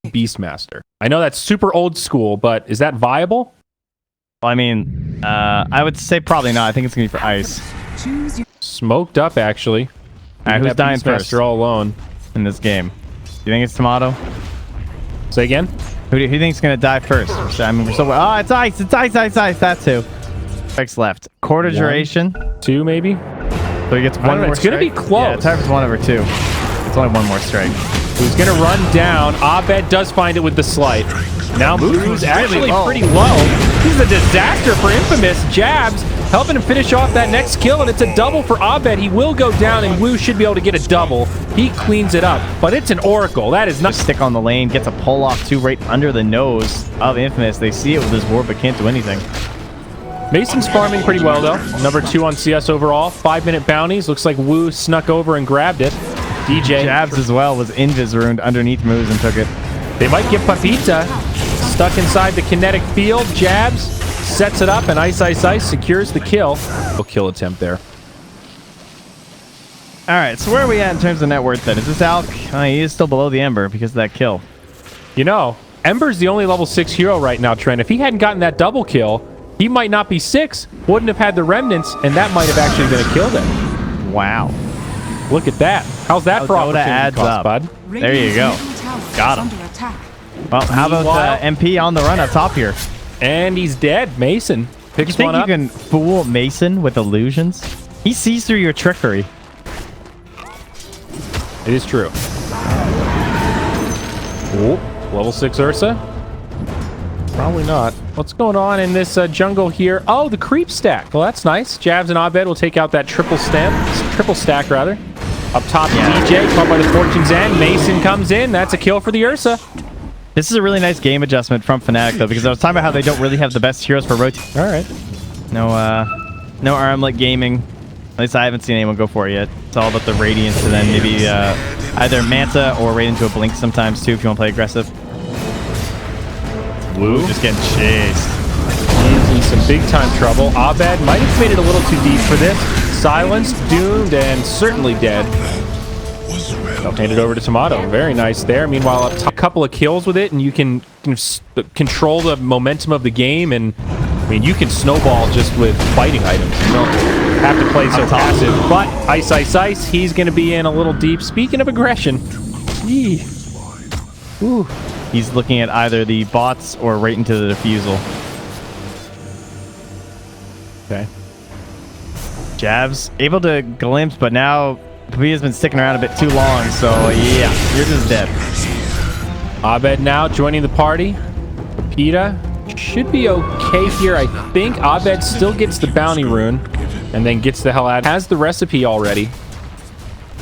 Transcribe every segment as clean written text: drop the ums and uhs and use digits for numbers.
Beastmaster. I know that's super old school, but is that viable? Well, I mean, I would say probably not. I think it's gonna be for ice. Smoked up, actually. All right, who's dying first all alone in this game? You think it's Tomato? Say again? Who do you think's gonna die first? I mean, we're so oh, it's ice. It's ice. That too. Strikes left. Quarter duration. 2 maybe. So he gets one more. It's gonna be close. Yeah, it's either 1 over 2. It's only one more strike. Who's gonna run down? Abed does find it with the slight. Now Moo's actually pretty low. This is a disaster for Infamous. Jabs helping him finish off that next kill, and it's a double for Abed. He will go down, and Wu should be able to get a double. He cleans it up, but it's an Oracle. That is not... Stick on the lane, gets a pull-off too right under the nose of Infamous. They see it with his ward, but can't do anything. Mason's farming pretty well, though. Number 2 on CS overall. 5-minute bounties. Looks like Wu snuck over and grabbed it. DJ. Jabs as well was invis ruined underneath moves and took it. They might get Papita stuck inside the kinetic field. Jabs sets it up, and Ice secures the kill. Kill attempt there. All right, so where are we at in terms of net worth then? Is this Alk? He is still below the Ember because of that kill. You know, Ember's the only level 6 hero right now, Trent. If he hadn't gotten that double kill, he might not be 6, wouldn't have had the remnants, and that might have actually been a kill then. Wow. Look at that. How's that for Dota adds cost, up. bud? There you go. Got him. Well, how about MP on the run up top here? And he's dead. Mason picks you one up. You think you can fool Mason with illusions? He sees through your trickery. It is true. Oh, level 6 Ursa. Probably not. What's going on in this jungle here? Oh, the creep stack. Well, that's nice. Jabs and Abed will take out that triple stack rather. Up top, DJ caught by the Fortune's End. Mason comes in. That's a kill for the Ursa. This is a really nice game adjustment from Fnatic, though, because I was talking about how they don't really have the best heroes for rotate. All right. No armlet gaming. At least I haven't seen anyone go for it yet. It's all about the Radiance and then maybe either Manta or right into a Blink sometimes, too, if you want to play aggressive. Wu just getting chased. He's in some big-time trouble. Abed might have made it a little too deep for this. Silenced, doomed, and certainly dead. They'll hand it over to Tomato. Very nice there. Meanwhile, up top, a couple of kills with it, and you can control the momentum of the game. And I mean, you can snowball just with fighting items. You don't have to play so passive. But Ice, he's going to be in a little deep. Speaking of aggression, ooh. He's looking at either the bots or right into the defusal. Okay. Jabs able to glimpse, but now Papita's been sticking around a bit too long, so yeah, you're just dead. Abed now joining the party. Papita should be okay here, I think. Abed still gets the bounty rune and then gets the hell out. Has the recipe already.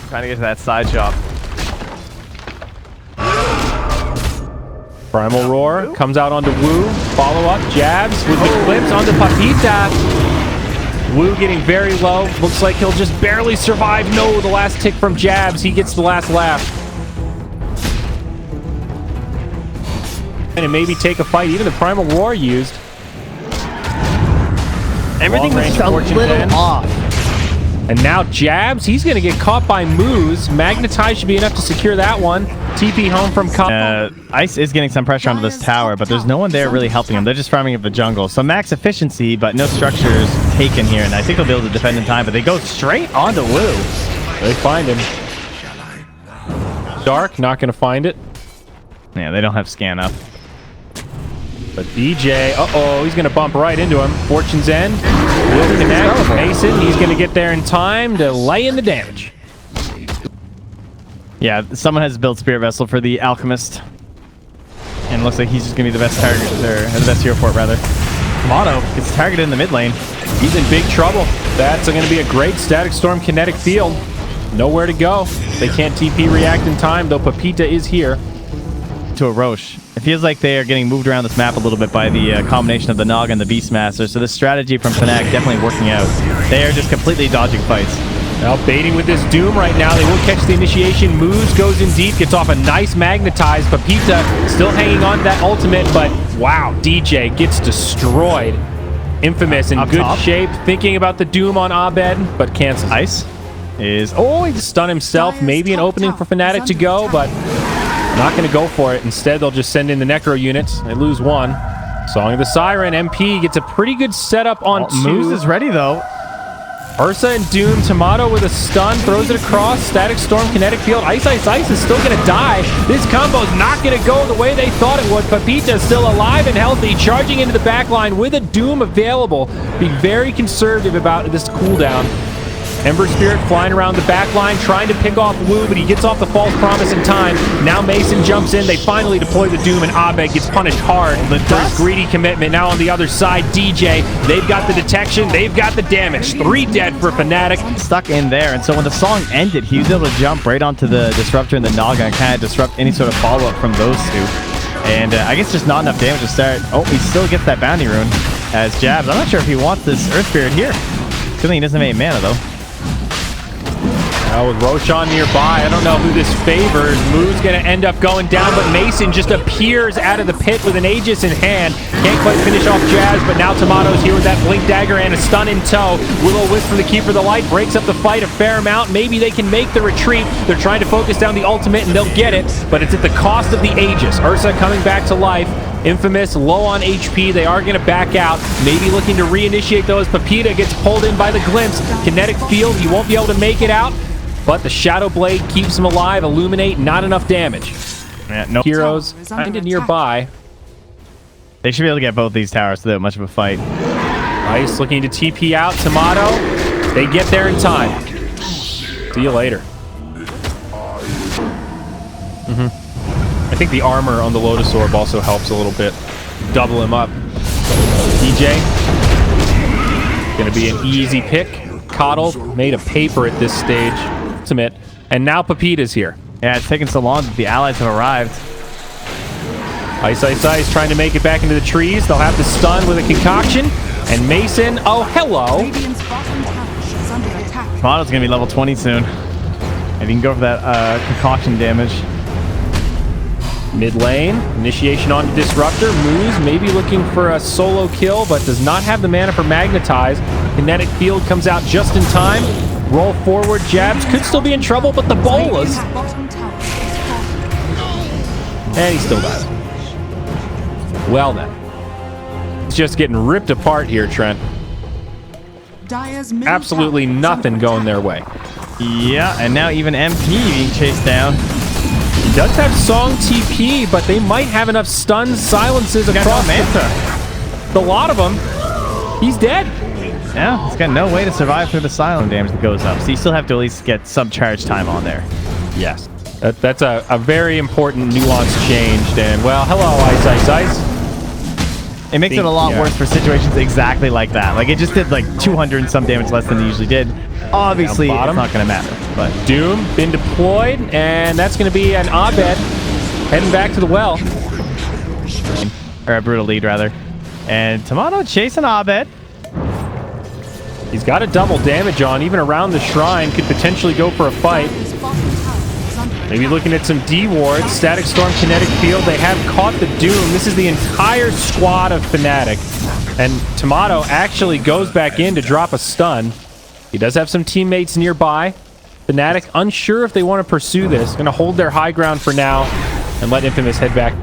Trying to get to that side shop. Primal Roar comes out onto Wu. Follow up. Jabs with the clips onto Papita. Wu getting very low. Looks like he'll just barely survive. No, the last tick from Jabs. He gets the last laugh. And maybe take a fight. Even the Primal Roar used. Everything was a little off. And now Jabs, he's going to get caught by Moose. Magnetize should be enough to secure that one. TP home from Ice is getting some pressure onto this tower, but there's no one there really helping him. They're just farming up the jungle. So max efficiency, but no structures taken here. And I think they'll be able to defend in time, but they go straight onto Wu. They find him. Dark, not going to find it. Yeah, they don't have scan up. But DJ, he's going to bump right into him. Fortune's End will connect. Mason, he's going to get there in time to lay in the damage. Yeah, someone has built Spirit Vessel for the Alchemist. And it looks like he's just going to be the best target, or the best hero for it, rather. Tomato gets targeted in the mid lane. He's in big trouble. That's going to be a great Static Storm kinetic field. Nowhere to go. They can't TP react in time, though Papita is here. To a Roche. It feels like they are getting moved around this map a little bit by the combination of the Nog and the Beastmaster, so this strategy from Fnatic definitely working out. They are just completely dodging fights. Now baiting with this Doom right now. They will catch the initiation. Moves, goes in deep, gets off a nice Magnetize. Papita still hanging on to that ultimate, but wow, DJ gets destroyed. Infamous in good shape, thinking about the Doom on Abed, but cancels. Ice? is... Oh, he just... Stun himself. Maybe an opening for Fnatic to go, but not going to go for it. Instead, they'll just send in the Necro units. They lose one. Song of the Siren. MP gets a pretty good setup on two. Moose is ready, though. Ursa and Doom. Tomato with a stun. Throws it across. Static Storm. Kinetic Field. Ice is still going to die. This combo is not going to go the way they thought it would. Pepita is still alive and healthy. Charging into the back line with a Doom available. Being very conservative about this cooldown. Ember Spirit flying around the back line, trying to pick off Wu, but he gets off the false promise in time. Now Mason jumps in. They finally deploy the Doom, and Abed gets punished hard for his greedy commitment. Now on the other side, DJ. They've got the detection. They've got the damage. 3 dead for Fnatic. Stuck in there, and so when the song ended, he was able to jump right onto the Disruptor and the Naga and kind of disrupt any sort of follow-up from those two. And I guess just not enough damage to start. Oh, he still gets that bounty rune as jabs. I'm not sure if he wants this Earth Spirit here. Good thing he doesn't have any mana, though. With Roshan nearby, I don't know who this favors. Moo's going to end up going down, but Mason just appears out of the pit with an Aegis in hand. Can't quite finish off Jazz, but now Tomato's here with that Blink Dagger and a stun in tow. Will-O-Wisp from the Keeper of the Light breaks up the fight a fair amount. Maybe they can make the retreat. They're trying to focus down the ultimate, and they'll get it, but it's at the cost of the Aegis. Ursa coming back to life. Infamous, low on HP. They are going to back out. Maybe looking to reinitiate those. Pepita gets pulled in by the Glimpse. Kinetic Field, he won't be able to make it out. But the Shadow Blade keeps him alive. Illuminate, not enough damage. Yeah, no Heroes kind of nearby. They should be able to get both these towers without much of a fight. Ice looking to TP out. Tomato, they get there in time. See you later. I think the armor on the Lotus Orb also helps a little bit. Double him up. DJ, gonna be an easy pick. Coddle made a paper at this stage. Ultimate. And now Pepita's here. Yeah, it's taken so long that the allies have arrived. Ice trying to make it back into the trees. They'll have to stun with a concoction. And Mason, oh, hello. Tomato's going to be level 20 soon. And he can go for that concoction damage. Mid lane, initiation onto Disruptor. Moves, maybe looking for a solo kill, but does not have the mana for Magnetize. Kinetic Field comes out just in time. Roll forward, jabs. Could still be in trouble, but the bolas. And he still dies. Well then. It's just getting ripped apart here, Trent. Absolutely nothing going their way. Yeah, and now even MP being chased down. He does have Song TP, but they might have enough stuns, silences across the lot of them. He's dead. Yeah, he's got no way to survive through the silent damage that goes up. So you still have to at least get some charge time on there. Yes. That's a very important nuanced change. And, well, hello, Ice. It makes it a lot worse for situations exactly like that. Like, it just did like 200 and some damage less than it usually did. Obviously, it's not going to matter. But Doom been deployed, and that's going to be an Abed heading back to the well. Or a Brutal Lead, rather. And Tomato chasing Abed. He's got a double damage on, even around the shrine. Could potentially go for a fight. Maybe looking at some D wards. Static Storm, Kinetic Field. They have caught the Doom. This is the entire squad of Fnatic. And Tomato actually goes back in to drop a stun. He does have some teammates nearby. Fnatic unsure if they want to pursue this. Going to hold their high ground for now and let Infamous head back.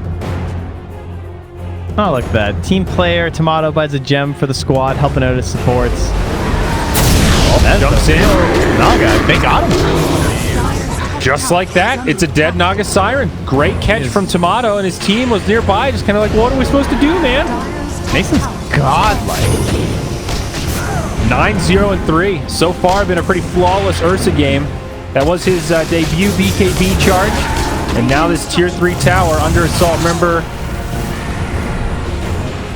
Oh, look at that. Team player, Tomato buys a gem for the squad, helping out his supports. Oh, jumps in. Naga, they got him. Just like that, it's a dead Naga Siren. Great catch from Tomato, and his team was nearby, just kind of like, what are we supposed to do, man? Mason's godlike. 9-0-3. So far, been a pretty flawless Ursa game. That was his debut BKB charge. And now this tier 3 tower under assault. Remember,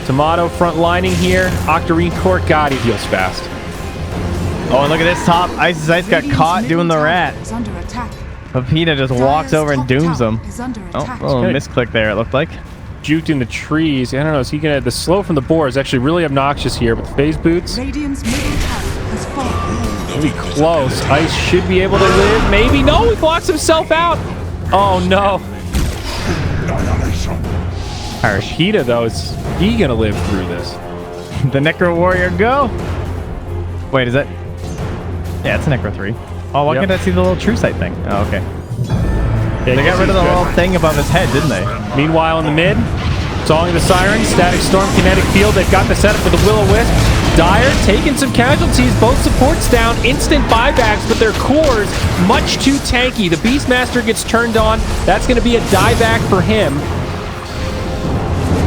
Tomato front lining here. Octarine Court, God, he heals fast. Oh, and look at this top. Ice got caught doing the rat. Pepita just walks over and dooms him. Oh, a little misclick there, it looked like. Juked in the trees. I don't know, is he gonna... The slow from the boar is actually really obnoxious here, but the phase boots... Maybe close. Ice should be able to live. Maybe. No, he blocks himself out. Oh, no. Arashida, though, is he gonna live through this? The Necro Warrior, go. Wait, is that... Yeah, it's a Necro 3. Oh, why Yep. can't I see the little true sight thing? Oh, okay. Yeah, They got rid of the good. little thing above his head, didn't they? Meanwhile, in the mid, Song of the Siren, Static Storm, Kinetic Field. They've got the setup for the Will-O-Wisp. Dire taking some casualties. Both supports down. Instant buybacks, but their cores much too tanky. The Beastmaster gets turned on. That's going to be a dieback for him.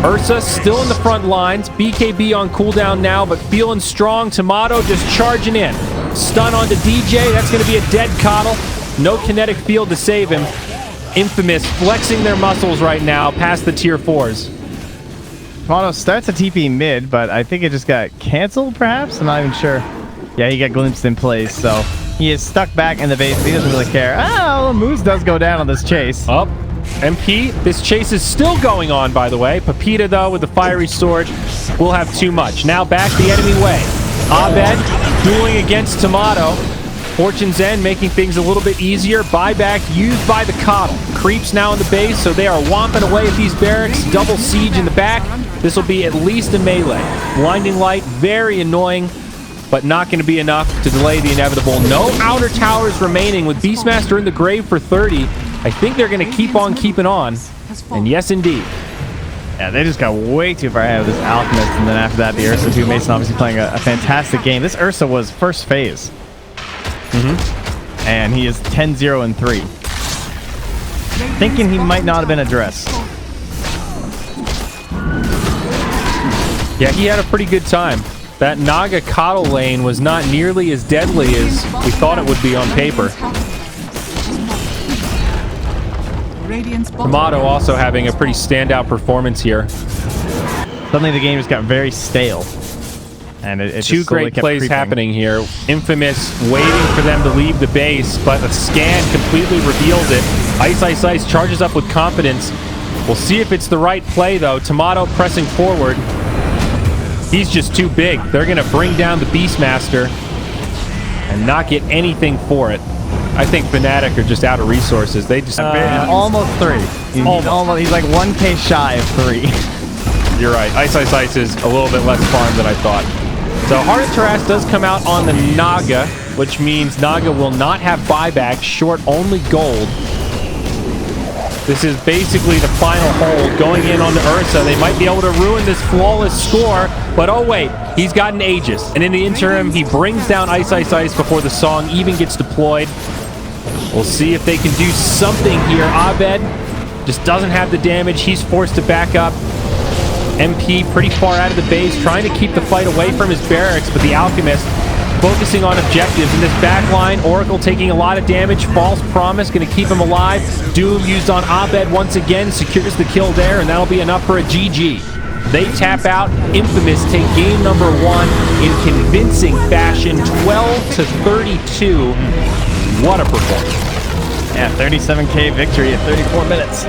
Ursa still in the front lines. BKB on cooldown now, but feeling strong. Tomato just charging in. Stun onto DJ. That's going to be a dead Coddle. No Kinetic Field to save him. Infamous flexing their muscles right now past the tier 4s. Tomato starts a TP mid, but I think it just got canceled, perhaps? I'm not even sure. Yeah, he got glimpsed in place, so he is stuck back in the base. He doesn't really care. Oh, Moose does go down on this chase. Up. MP, this chase is still going on, by the way. Pepita, though, with the fiery sword, will have too much. Now back the enemy way. Abed dueling against Tomato. Fortune's End making things a little bit easier. Buyback used by the Coddle. Creeps now in the base, so they are whomping away at these barracks. Double siege in the back. This will be at least a melee. Blinding Light, very annoying, but not going to be enough to delay the inevitable. No outer towers remaining with Beastmaster in the grave for 30. I think they're going to keep on keeping on. And yes, indeed. Yeah, they just got way too far ahead of this Alchemist, and then after that, the Ursa 2. Mason obviously playing a fantastic game. This Ursa was first phase. And he is 10-0-3. Thinking he might not have been addressed. Yeah, he had a pretty good time. That Naga Coddle lane was not nearly as deadly as we thought it would be on paper. Tomato also having a pretty standout performance here. Suddenly the game just got very stale. And it Two just slowly great kept plays creeping. happening here. Infamous waiting for them to leave the base, but a scan completely reveals it. Ice Ice Ice charges up with confidence. We'll see if it's the right play, though. Tomato pressing forward. He's just too big. They're going to bring down the Beastmaster and not get anything for it. I think Fnatic are just out of resources. They just... almost 3. He's like 1k shy of 3. You're right. Ice Ice Ice is a little bit less farm than I thought. So Heart of Taras does come out on the Naga, which means Naga will not have buyback, short only gold. This is basically the final hold going in on the Ursa. They might be able to ruin this flawless score, but oh wait, he's got an Aegis. And in the interim, he brings down Ice Ice Ice before the song even gets deployed. We'll see if they can do something here. Abed just doesn't have the damage. He's forced to back up. MP pretty far out of the base, trying to keep the fight away from his barracks, but the Alchemist focusing on objectives in this back line. Oracle taking a lot of damage. False Promise going to keep him alive. Doom used on Abed once again, secures the kill there, and that'll be enough for a GG. They tap out. Infamous take game number 1 in convincing fashion, 12-32. What a performance. Yeah, 37k victory at 34 minutes.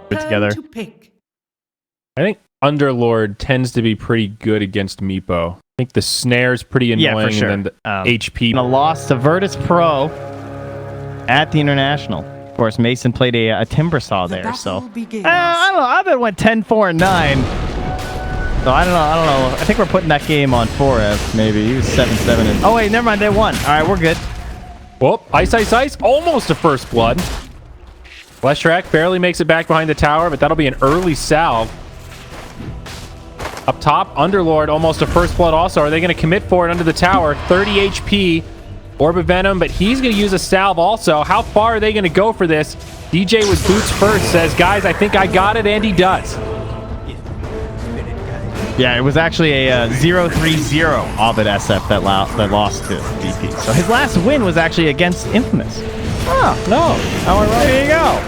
Together. I think Underlord tends to be pretty good against Meepo. I think the snare's pretty annoying, Yeah, for sure. and then the HP. And a loss to Virtus Pro at the International. Of course, Mason played a Timber Saw there, so I don't know. I bet it went 10-4-9. So I don't know. I think we're putting that game on 4F, maybe. He was 7-7. And oh wait, never mind. They won. All right, we're good. Whoop! Ice Ice Ice, almost a first blood. Fleshrack barely makes it back behind the tower, but that'll be an early salve. Up top, Underlord, almost a first blood also. Are they going to commit for it under the tower? 30 HP, Orb of Venom, but he's going to use a salve also. How far are they going to go for this? DJ with boots first says, guys, I think I got it, and he does. Yeah, it was actually a 0-3-0 Abed SF that lost to DP. So his last win was actually against Infamous. Oh, no. How right. There you go.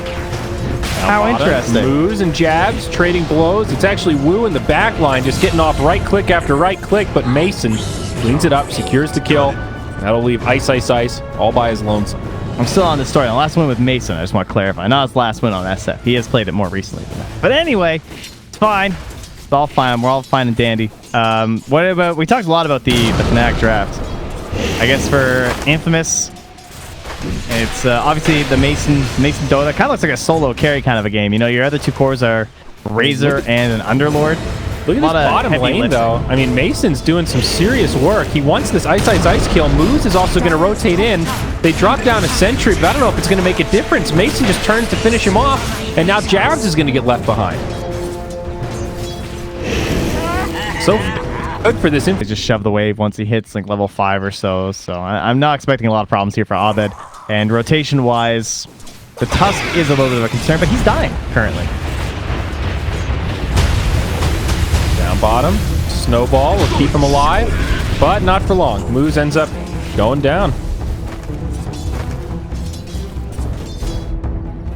How interesting. Moves and jabs, trading blows. It's actually Wu in the back line, just getting off right click after right click, but Mason cleans it up, secures the kill. That'll leave Ice Ice Ice all by his lonesome. I'm still on the story. The last win with Mason, I just want to clarify. Not his last win on SF. He has played it more recently than that. But anyway, it's fine. It's all fine. We're all fine and dandy. What about... We talked a lot about the Fnatic draft. I guess for Infamous... It's obviously the Mason Dota. Kind of looks like a solo carry kind of a game. You know, your other two cores are Razor and an Underlord. Look at this bottom lane, though. I mean, Mason's doing some serious work. He wants this ice kill. Moose is also going to rotate in. They drop down a sentry, but I don't know if it's going to make a difference. Mason just turns to finish him off, and now Jabs is going to get left behind. So good for this. They just shove the wave once he hits like level 5 or so. So I'm not expecting a lot of problems here for Abed. And rotation-wise, the Tusk is a little bit of a concern, but he's dying currently. Down bottom, Snowball will keep him alive, but not for long. Moose ends up going down.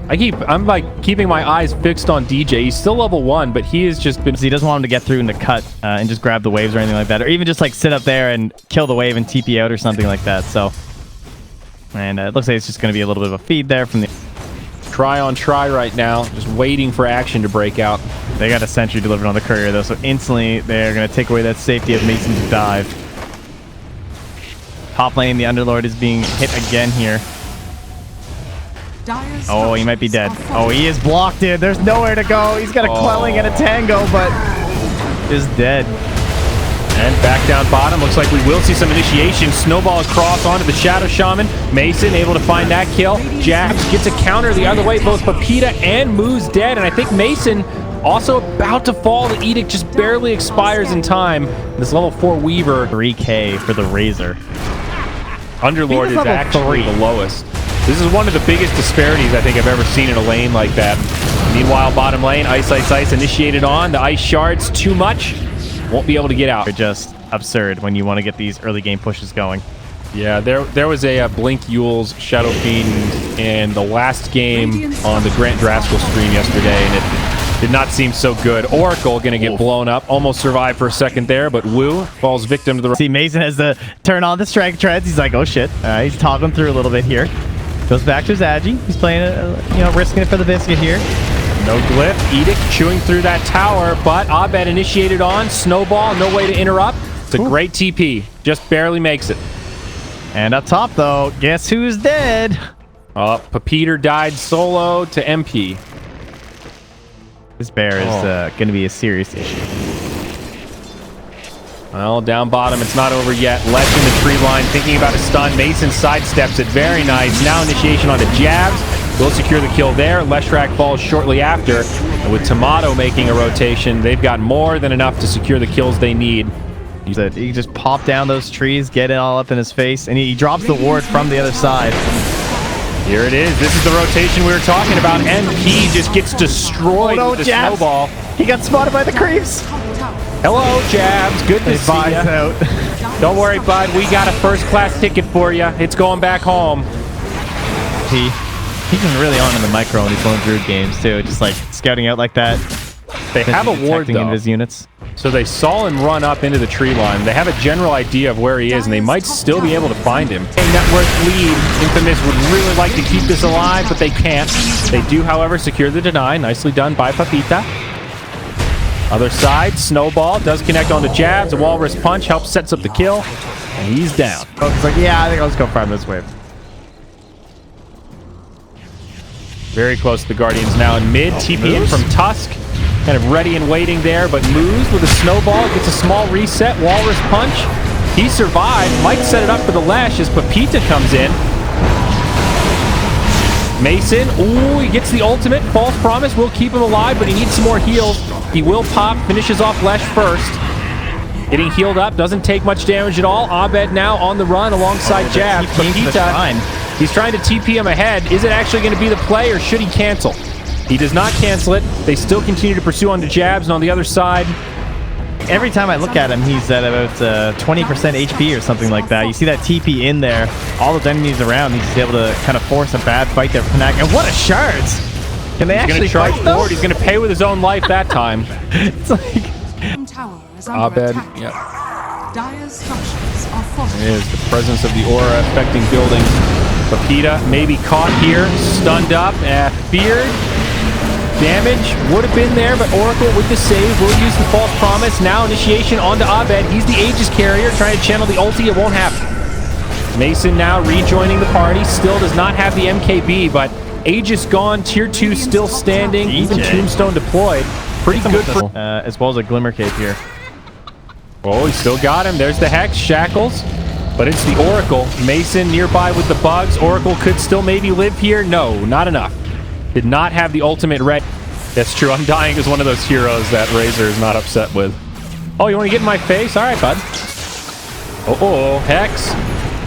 I'm like keeping my eyes fixed on DJ. He's still level 1, but he has just been... He doesn't want him to get through and to cut and just grab the waves or anything like that, or even just like sit up there and kill the wave and TP out or something like that. So, and it looks like it's just going to be a little bit of a feed there from the... Try on try right now, just waiting for action to break out. They got a sentry delivered on the courier though, so instantly they're going to take away that safety of Mason's dive. Top lane, the Underlord is being hit again here. Oh, he might be dead. Oh, he is blocked in. There's nowhere to go. He's got a quelling and a tango, but is dead. And back down bottom. Looks like we will see some initiation. Snowball across onto the Shadow Shaman. Mason able to find that kill. Jabs gets a counter the other way. Both Pepita and Moose dead. And I think Mason also about to fall. The Edict just barely expires in time. This level 4 Weaver. 3K for the Razor. Underlord is actually the lowest. This is one of the biggest disparities I think I've ever seen in a lane like that. Meanwhile, bottom lane, ice initiated on. The ice shards too much. Won't be able to get out. They're just absurd when you want to get these early game pushes going. Yeah, there was a Blink Yule's Shadow Fiend in the last game on the Grant Draskell stream yesterday, and it did not seem so good. Oracle going to get blown up. Almost survived for a second there, but Wu falls victim to the... See, Mason has to turn on the strike treads. He's like, oh shit. He's toggling through a little bit here. Goes back to his Agi. He's playing, risking it for the biscuit here. No glyph. Edict chewing through that tower, but Abed initiated on. Snowball, no way to interrupt. It's a great TP. Just barely makes it. And up top, though, guess who's dead? Pepita died solo to MP. This bear is going to be a serious issue. Well, down bottom, it's not over yet. Lesh in the tree line, thinking about a stun. Mason sidesteps it. Very nice. Now initiation onto Jabs. Will secure the kill there. Leshrak falls shortly after. And with Tomato making a rotation, they've got more than enough to secure the kills they need. He can just pop down those trees, get it all up in his face, and he drops the ward from the other side. Here it is. This is the rotation we were talking about. MP just gets destroyed with the Snowball. He got spotted by the creeps. Hello, Jabs. Good to see you. Out. Don't worry, bud. We got a first-class ticket for you. It's going back home. He's been really on in the micro when he's playing Druid games, too. Just, like, scouting out like that. They have a ward, though. Into his units. So they saw him run up into the tree line. They have a general idea of where he is, and they might still be able to find him. A net worth lead. Infamous would really like to keep this alive, but they can't. They do, however, secure the deny. Nicely done by Pepita. Other side, Snowball does connect onto Jabs. A Walrus Punch helps sets up the kill, and he's down. Oh, it's like, yeah, I think I'll just go farm this wave. Very close to the Guardians now in mid. TP in from Tusk. Kind of ready and waiting there, but moves with a Snowball. Gets a small reset. Walrus Punch. He survived. Might set it up for the Lash as Pepita comes in. Mason, ooh, he gets the ultimate. False Promise will keep him alive, but he needs some more heals. He will pop, finishes off Lesh first. Getting healed up, doesn't take much damage at all. Abed now on the run alongside Jabs. Pepita, he's trying to TP him ahead. Is it actually going to be the play, or should he cancel? He does not cancel it. They still continue to pursue onto Jabs, and on the other side... Every time I look at him, he's at about 20% HP or something like that. You see that TP in there. All those enemies around, he's just able to kind of force a bad fight there for Fnatic. And what a shards! Can they actually charge fight forward? He's going to pay with his own life that time. It's like... Abed, yeah. It is the presence of the aura affecting buildings. Pepita maybe caught here, stunned up, feared. Damage would have been there, but Oracle with the save will use the False Promise. Now initiation onto Abed. He's the Aegis carrier, trying to channel the ulti. It won't happen. Mason now rejoining the party. Still does not have the MKB, but Aegis gone, tier 2 still standing, even Tombstone deployed. Pretty good for... as well as a Glimmer Cape here. Oh, he still got him. There's the Hex, Shackles. But it's the Oracle. Mason nearby with the bugs. Oracle could still maybe live here. No, not enough. Did not have the ultimate ready. That's true. Undying is one of those heroes that Razor is not upset with. Oh, you want to get in my face? All right, bud. Uh-oh, Hex.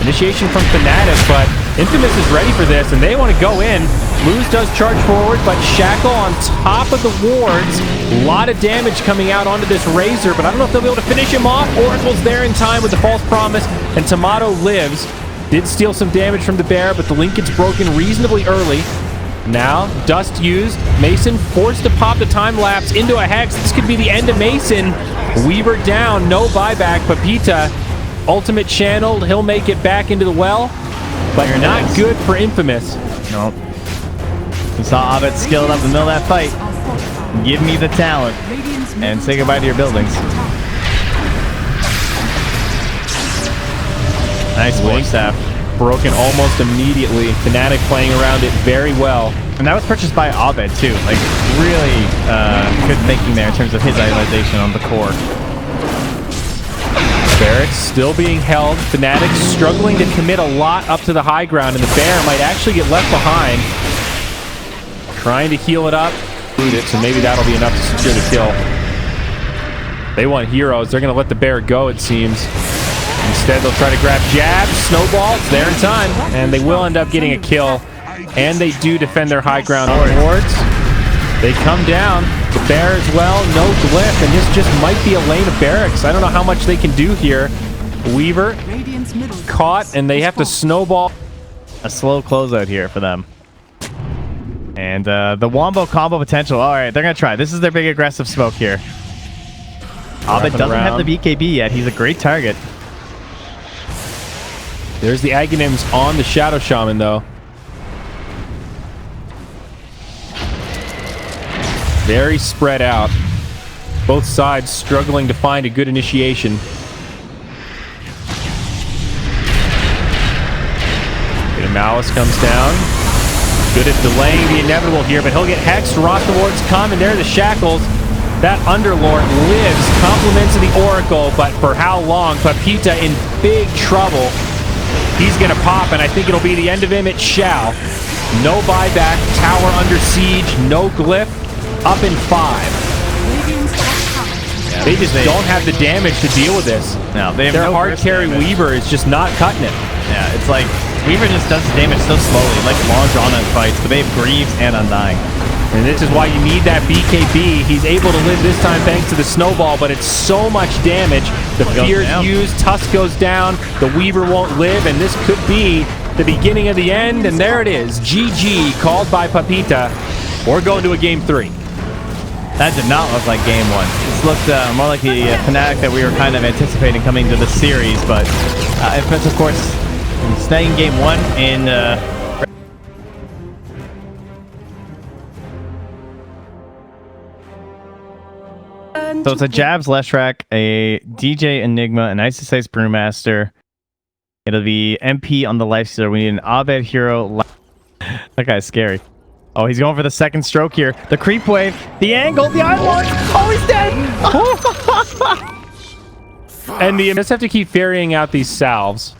Initiation from Fnatic, but Infamous is ready for this, and they want to go in. Luz does charge forward, but Shackle on top of the wards. A lot of damage coming out onto this Razor, but I don't know if they'll be able to finish him off. Oracle's there in time with the False Promise, and Tomato lives. Did steal some damage from the Bear, but the link gets broken reasonably early. Now, Dust used. Mason forced to pop the time lapse into a Hex. This could be the end of Mason. Weaver down, no buyback. Pepita, ultimate channeled. He'll make it back into the well, but not good for Infamous. Nope. We saw Abed skilled up in the middle of that fight. Give me the talent and say goodbye to your buildings. Nice wing staff. Broken almost immediately. Fnatic playing around it very well. And that was purchased by Abed too. Like really good thinking there in terms of his idealization on the core. Barracks still being held. Fnatic struggling to commit a lot up to the high ground, and the Bear might actually get left behind. Trying to heal it up. So maybe that'll be enough to secure the kill. They want heroes. They're going to let the Bear go, it seems. Instead, they'll try to grab jabs, snowballs, there in time, and they will end up getting a kill. And they do defend their high ground on wards. They come down. The Bear as well, no glyph, and this just might be a lane of barracks. I don't know how much they can do here. Weaver caught, and they have to snowball. A slow closeout here for them. And the Wombo combo potential. All right, they're going to try. This is their big aggressive smoke here. Abed doesn't have the BKB yet. He's a great target. There's the Aghanims on the Shadow Shaman, though. Very spread out. Both sides struggling to find a good initiation. And Malice comes down. Good at delaying the inevitable here, but he'll get hexed. Rasta wards come, and there are the Shackles. That Underlord lives, compliments of the Oracle, but for how long? Pepita in big trouble. He's going to pop, and I think it'll be the end of him. It shall. No buyback. Tower under siege. No glyph. Up in 5. Yeah, they just don't have the damage to deal with this. No, they have their no hard carry damage. Weaver is just not cutting it. Yeah, it's like Weaver just does damage so slowly, like long drawn-out fights, but they have Greaves and Undying. And this is why you need that BKB. He's able to live this time thanks to the snowball, but it's so much damage. The fear's used, Tusk goes down, the Weaver won't live, and this could be the beginning of the end, and there it is. GG, called by Pepita. We're going to a game 3. That did not look like game 1. This looked more like the Fnatic that we were kind of anticipating coming to the series, but Infamous, of course, staying game 1 in... So it's a Jabs Leshrac, a DJ Enigma, an Isis Ice Brewmaster. It'll be MP on the Lifestealer. We need an Abed hero. That guy's scary. Oh, he's going for the second stroke here. The creep wave, the angle, the Iron Lord. Oh, he's dead. And the just have to keep ferrying out these salves.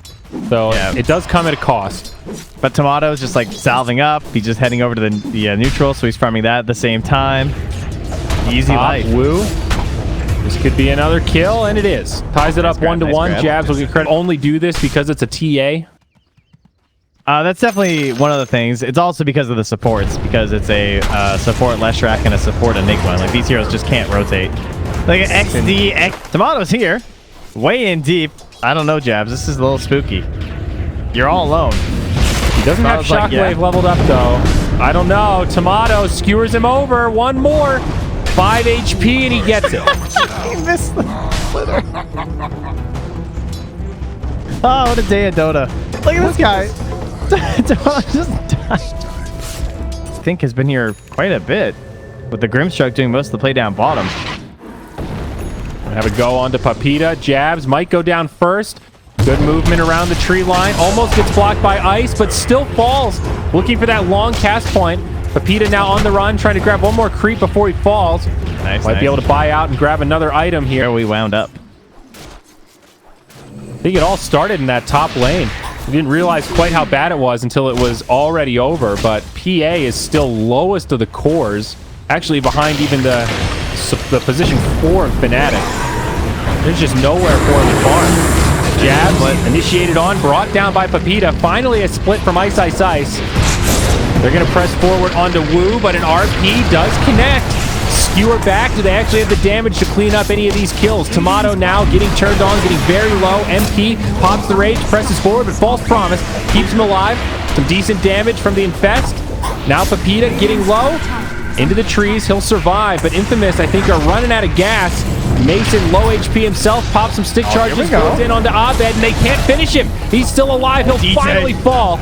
So yeah, it does come at a cost. But Tomato's just like salving up. He's just heading over to the neutral, so he's farming that at the same time. Easy life. Woo. This could be another kill, and it is. Ties it up 1-1. Jabs will get credit. Only do this because it's a TA. That's definitely one of the things. It's also because of the supports, because it's a support Leshrac and a support Enigma. Like, these heroes just can't rotate. Like, XD, Tomato's here. Way in deep. I don't know, Jabs. This is a little spooky. You're all alone. He doesn't have Shockwave leveled up, though. I don't know. Tomato skewers him over. One more. 5 HP, and he gets it. He missed the splitter. Oh, what a day at Dota. Look at this guy. Just died. Think has been here quite a bit, with the Grimstruck doing most of the play down bottom. Have a go on to Pepita. Jabs might go down first. Good movement around the tree line. Almost gets blocked by ice, but still falls. Looking for that long cast point. Pepita now on the run, trying to grab one more creep before he falls. Might be able to buy out and grab another item here. Where we wound up. I think it all started in that top lane. We didn't realize quite how bad it was until it was already over, but PA is still lowest of the cores, actually behind even the position 4 of Fnatic. There's just nowhere for him to farm. Jab, but initiated on, brought down by Pepita. Finally a split from Ice. They're going to press forward onto Wu, but an RP does connect. Skewer back. Do they actually have the damage to clean up any of these kills? Tomato now getting turned on, getting very low. MP pops the rage, presses forward, but false promise keeps him alive. Some decent damage from the Infest. Now Pepita getting low. Into the trees. He'll survive, but Infamous, I think, are running out of gas. Mason, low HP himself, pops some stick charges, goes in onto Abed, and they can't finish him. He's still alive. He'll finally fall.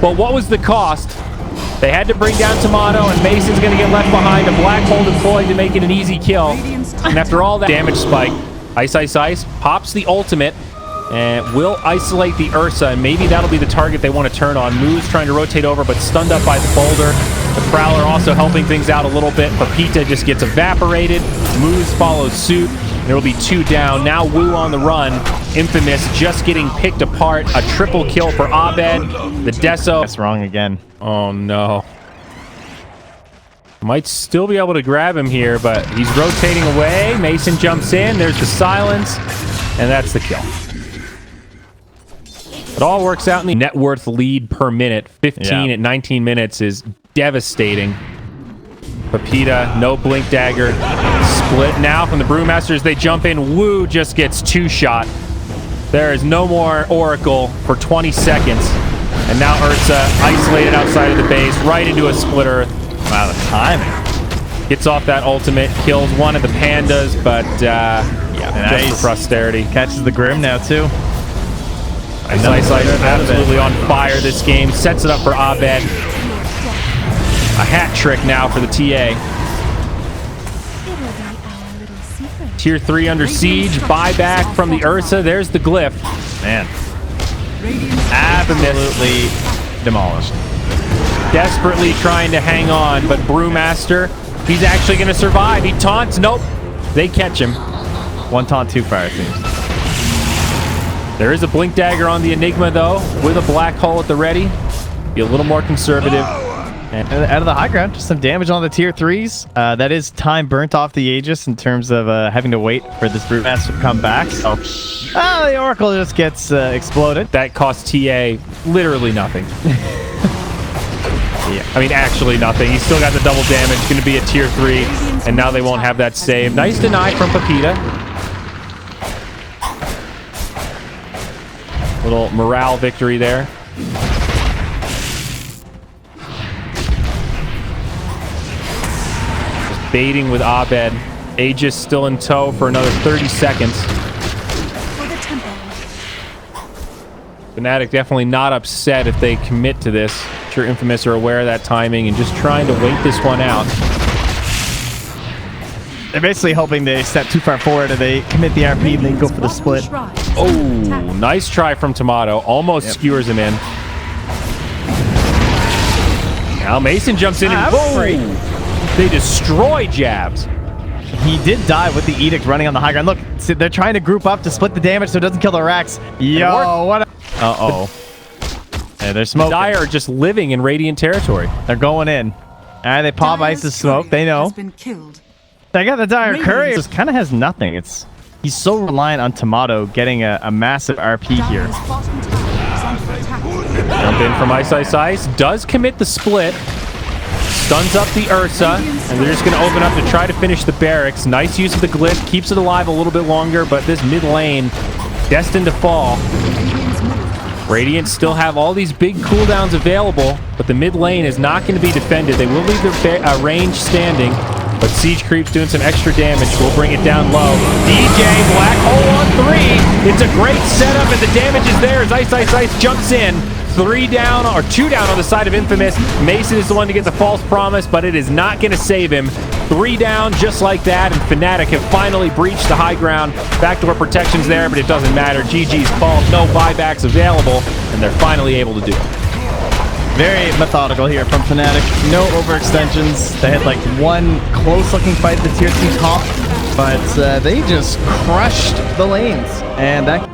But what was the cost? They had to bring down Tomato, and Mason's going to get left behind. A black hole deployed to make it an easy kill. And after all that damage spike, Ice pops the ultimate and will isolate the Ursa, and maybe that'll be the target they want to turn on. Moo's trying to rotate over, but stunned up by the boulder. The Prowler also helping things out a little bit. Pepita just gets evaporated. Moose follows suit. There will be 2 down. Now Wu on the run. Infamous just getting picked apart. A triple kill for Abed. The Deso. That's wrong again. Oh, no. Might still be able to grab him here, but he's rotating away. Mason jumps in. There's the silence. And that's the kill. It all works out in the net worth lead per minute. 15 at 19 minutes is devastating. Pepita, no blink dagger. Split now from the Brewmasters. They jump in. Wu just gets 2-shot. There is no more Oracle for 20 seconds. And now Ursa isolated outside of the base, right into a splitter. Wow, the timing. Gets off that ultimate, kills one of the pandas, but just for posterity. Catches the Grim now, too. Ice absolutely on fire this game. Sets it up for Abed. A hat trick now for the TA. Tier 3 under siege. Buyback from the Ursa. There's the glyph. Man. Absolutely demolished. Desperately trying to hang on, but Brewmaster, he's actually going to survive. He taunts. Nope. They catch him. One taunt too far, it seems. There is a blink dagger on the Enigma, though, with a black hole at the ready. Be a little more conservative. And out of the high ground, just some damage on the tier 3s. That is time burnt off the Aegis in terms of having to wait for this Brewmaster to come back. So, the Oracle just gets exploded. That cost TA literally nothing. I mean, actually nothing. He's still got the double damage. Going to be a tier 3, and now they won't have that save. Nice deny from Pepita. Little morale victory there. Just baiting with Abed. Aegis still in tow for another 30 seconds. Fnatic definitely not upset if they commit to this. I'm sure Infamous are aware of that timing and just trying to wait this one out. They're basically hoping they step too far forward and they commit the RP and then go for the split. Oh, nice try from Tomato. Almost skewers him in. Now Mason jumps in and boom! They destroy Jabs. He did die with the Edict running on the high ground. Look, see, they're trying to group up to split the damage so it doesn't kill the Rax. Yo, what a... Uh-oh. Yeah, they're smoking. Dire are just living in Radiant territory. They're going in. They pop Ice's smoke. They know. They got the Dire Courier. Just kind of has nothing. He's so reliant on Tomato getting a massive RP here. Jump in from Ice. Does commit the split. Stuns up the Ursa. And they're just going to open up to try to finish the barracks. Nice use of the glyph. Keeps it alive a little bit longer. But this mid lane, destined to fall. Radiant still have all these big cooldowns available. But the mid lane is not going to be defended. They will leave their range standing. But Siege Creep's doing some extra damage. We'll bring it down low. DJ, black hole on 3. It's a great setup, and the damage is there as Ice jumps in. 3 down, or 2 down on the side of Infamous. Mason is the one to get the false promise, but it is not going to save him. 3 down just like that, and Fnatic have finally breached the high ground. Backdoor protection's there, but it doesn't matter. GG's fault. No buybacks available, and they're finally able to do it. Very methodical here from Fnatic. No overextensions. They had like one close-looking fight at the tier 2 top, but they just crushed the lanes. And that